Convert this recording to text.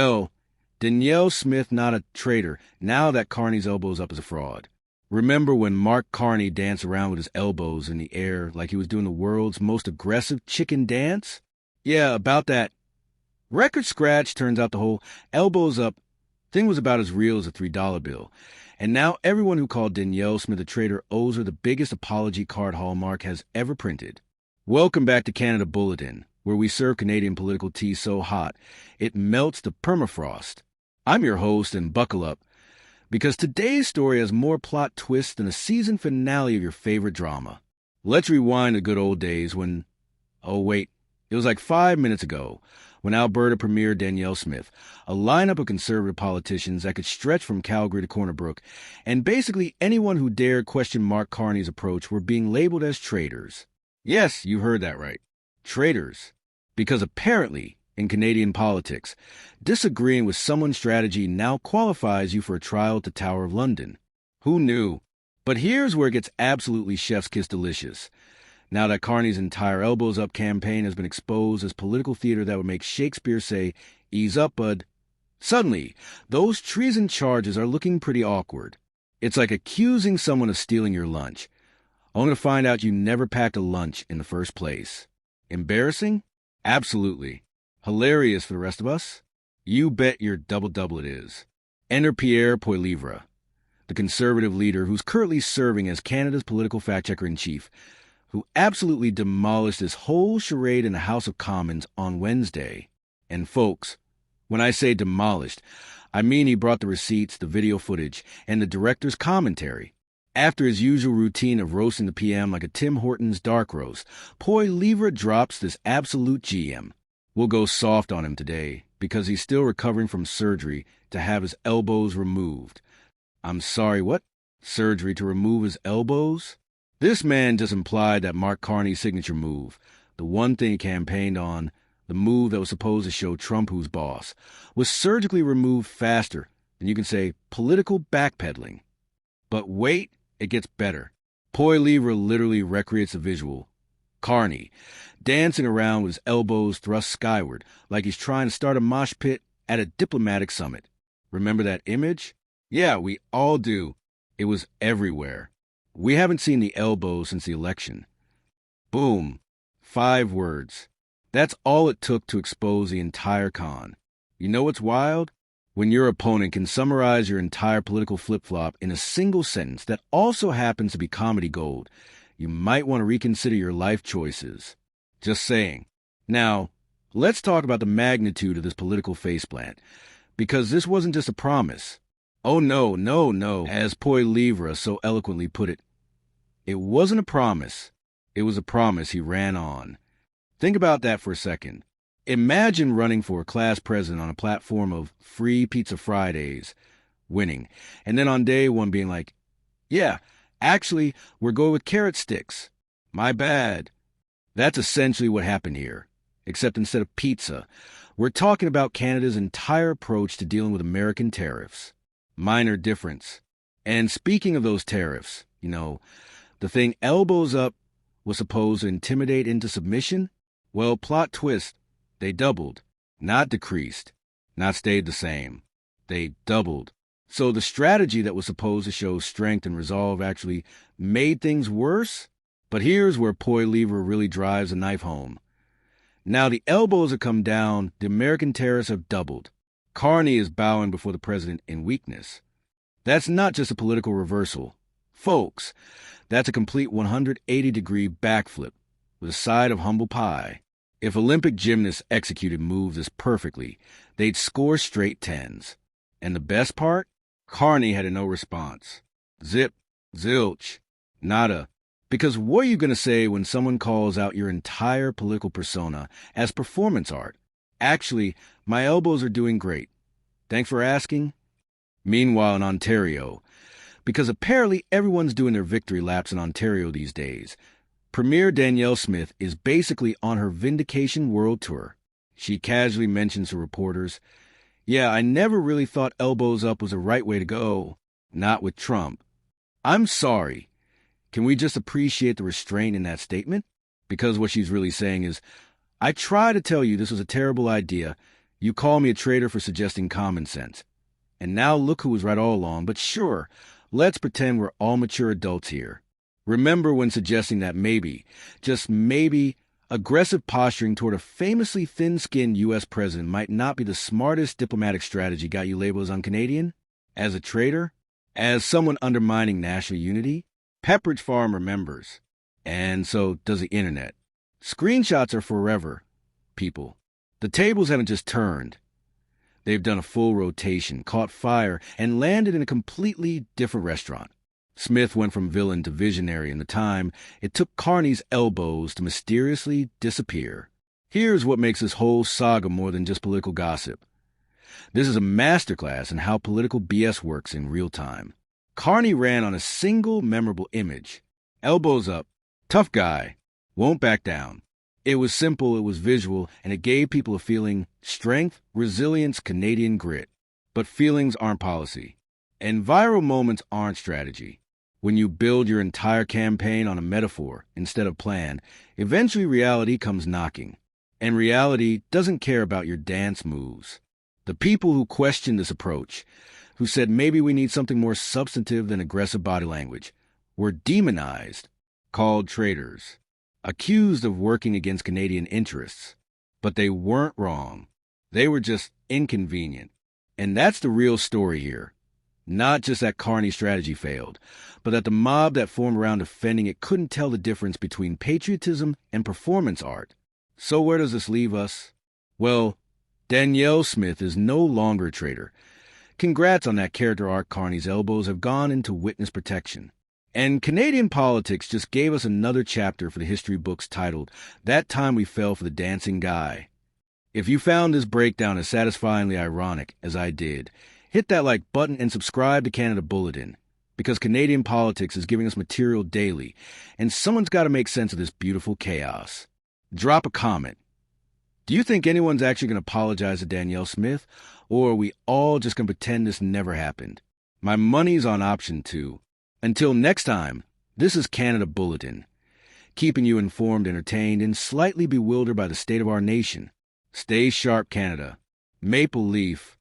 Well, Danielle Smith not a traitor now that Carney's elbows up as a fraud. Remember when Mark Carney danced around with his elbows in the air like he was doing the world's most aggressive chicken dance? Yeah, about that. Record scratch, turns out the whole elbows up thing was about as real as a $3 bill. And now everyone who called Danielle Smith a traitor owes her the biggest apology card Hallmark has ever printed. Welcome back to Canada Bulletin, where we serve Canadian political tea so hot it melts the permafrost. I'm your host, and buckle up, because today's story has more plot twists than a season finale of your favorite drama. Let's rewind the good old days when... Oh, wait. It was like 5 minutes ago when Alberta Premier Danielle Smith, a lineup of conservative politicians that could stretch from Calgary to Corner Brook, and basically anyone who dared question Mark Carney's approach were being labeled as traitors. Yes, you heard that right. Traitors. Because apparently, in Canadian politics, disagreeing with someone's strategy now qualifies you for a trial at the Tower of London. Who knew? But here's where it gets absolutely chef's kiss delicious. Now that Carney's entire elbows up campaign has been exposed as political theater that would make Shakespeare say, "Ease up, bud." Suddenly, those treason charges are looking pretty awkward. It's like accusing someone of stealing your lunch, only to find out you never packed a lunch in the first place. Embarrassing? Absolutely. Hilarious for the rest of us? You bet your double-double it is. Enter Pierre Poilievre, the Conservative leader who's currently serving as Canada's political fact-checker-in-chief, who absolutely demolished this whole charade in the House of Commons on Wednesday. And folks, when I say demolished, I mean he brought the receipts, the video footage, and the director's commentary. After his usual routine of roasting the PM like a Tim Hortons dark roast, Poilievre drops this absolute GM. We'll go soft on him today, because he's still recovering from surgery to have his elbows removed. I'm sorry, what? Surgery to remove his elbows? This man just implied that Mark Carney's signature move, the one thing he campaigned on, the move that was supposed to show Trump who's boss, was surgically removed faster than you can say political backpedaling. But wait, it gets better. Poilievre literally recreates the visual. Carney, dancing around with his elbows thrust skyward like he's trying to start a mosh pit at a diplomatic summit. Remember that image? Yeah, we all do. It was everywhere. We haven't seen the elbows since the election. Boom. 5 words. That's all it took to expose the entire con. You know what's wild? When your opponent can summarize your entire political flip-flop in a single sentence that also happens to be comedy gold, you might want to reconsider your life choices. Just saying. Now, let's talk about the magnitude of this political faceplant, because this wasn't just a promise. Oh, no, as Poilievre so eloquently put it. It wasn't a promise. It was a promise he ran on. Think about that for a second. Imagine running for a class president on a platform of free pizza Fridays, winning, and then on day one being like, yeah, actually, we're going with carrot sticks. My bad. That's essentially what happened here, except instead of pizza, we're talking about Canada's entire approach to dealing with American tariffs. Minor difference. And speaking of those tariffs, the thing elbows up was supposed to intimidate into submission? Well, plot twist, they doubled, not decreased, not stayed the same. They doubled. So the strategy that was supposed to show strength and resolve actually made things worse? But here's where Poilievre really drives a knife home. Now the elbows have come down, the American tariffs have doubled. Carney is bowing before the president in weakness. That's not just a political reversal. Folks, that's a complete 180-degree backflip with a side of humble pie. If Olympic gymnasts executed moves as perfectly, they'd score straight 10s. And the best part? Carney had a no response. Zip, zilch, nada. Because what are you going to say when someone calls out your entire political persona as performance art? Actually, my elbows are doing great. Thanks for asking. Meanwhile in Ontario, because apparently everyone's doing their victory laps in Ontario these days, Premier Danielle Smith is basically on her Vindication World Tour. She casually mentions to reporters, yeah, I never really thought elbows up was the right way to go. Not with Trump. I'm sorry. Can we just appreciate the restraint in that statement? Because what she's really saying is, I tried to tell you this was a terrible idea, You call me a traitor for suggesting common sense. And now look who was right all along, but sure, let's pretend we're all mature adults here. Remember when suggesting that maybe, just maybe, aggressive posturing toward a famously thin-skinned U.S. president might not be the smartest diplomatic strategy got you labeled as un-Canadian? As a traitor? As someone undermining national unity? Pepperidge Farm remembers. And so does the internet. Screenshots are forever, people. The tables haven't just turned. They've done a full rotation, caught fire, and landed in a completely different restaurant. Smith went from villain to visionary in the time it took Carney's elbows to mysteriously disappear. Here's what makes this whole saga more than just political gossip. This is a masterclass in how political BS works in real time. Carney ran on a single memorable image. Elbows up, tough guy, won't back down. It was simple, it was visual, and it gave people a feeling: strength, resilience, Canadian grit. But feelings aren't policy. And viral moments aren't strategy. When you build your entire campaign on a metaphor instead of plan, eventually reality comes knocking. And reality doesn't care about your dance moves. The people who questioned this approach, who said maybe we need something more substantive than aggressive body language, were demonized, called traitors, accused of working against Canadian interests. But they weren't wrong. They were just inconvenient. And that's the real story here. Not just that Carney's strategy failed, but that the mob that formed around defending it couldn't tell the difference between patriotism and performance art. So where does this leave us? Well, Danielle Smith is no longer a traitor. Congrats on that character arc. Carney's elbows have gone into witness protection. And Canadian politics just gave us another chapter for the history books titled, That Time We Fell for the Dancing Guy. If you found this breakdown as satisfyingly ironic as I did, hit that like button and subscribe to Canada Bulletin, because Canadian politics is giving us material daily, and someone's got to make sense of this beautiful chaos. Drop a comment. Do you think anyone's actually going to apologize to Danielle Smith, or are we all just going to pretend this never happened? My money's on option 2. Until next time, this is Canada Bulletin, keeping you informed, entertained, and slightly bewildered by the state of our nation. Stay sharp, Canada. Maple Leaf.